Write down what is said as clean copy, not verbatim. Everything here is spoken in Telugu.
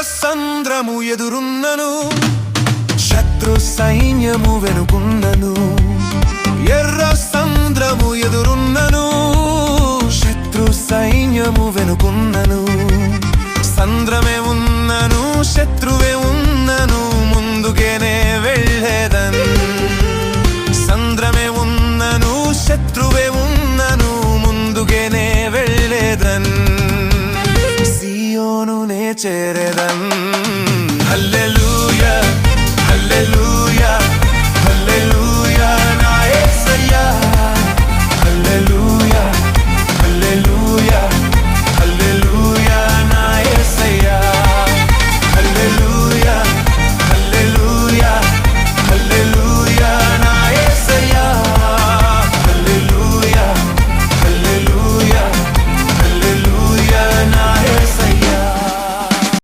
సంద్రము ఎదురున్నను, శత్రు సైన్యము వెనుకున్నను. ఎర్ర సంద్రము ఎదురున్నను, శత్రు సైన్యము వెనుకున్నను. సంద్రమే ఉన్నను, శత్రువే ఉన్నను, ముందుకేనే వెళ్ళేదన్. సంద్రమే ఉన్నను, శత్రువే ఉన్నను, ముందుకేనే వెళ్ళేదన్. సియోనునే చేరేదన్.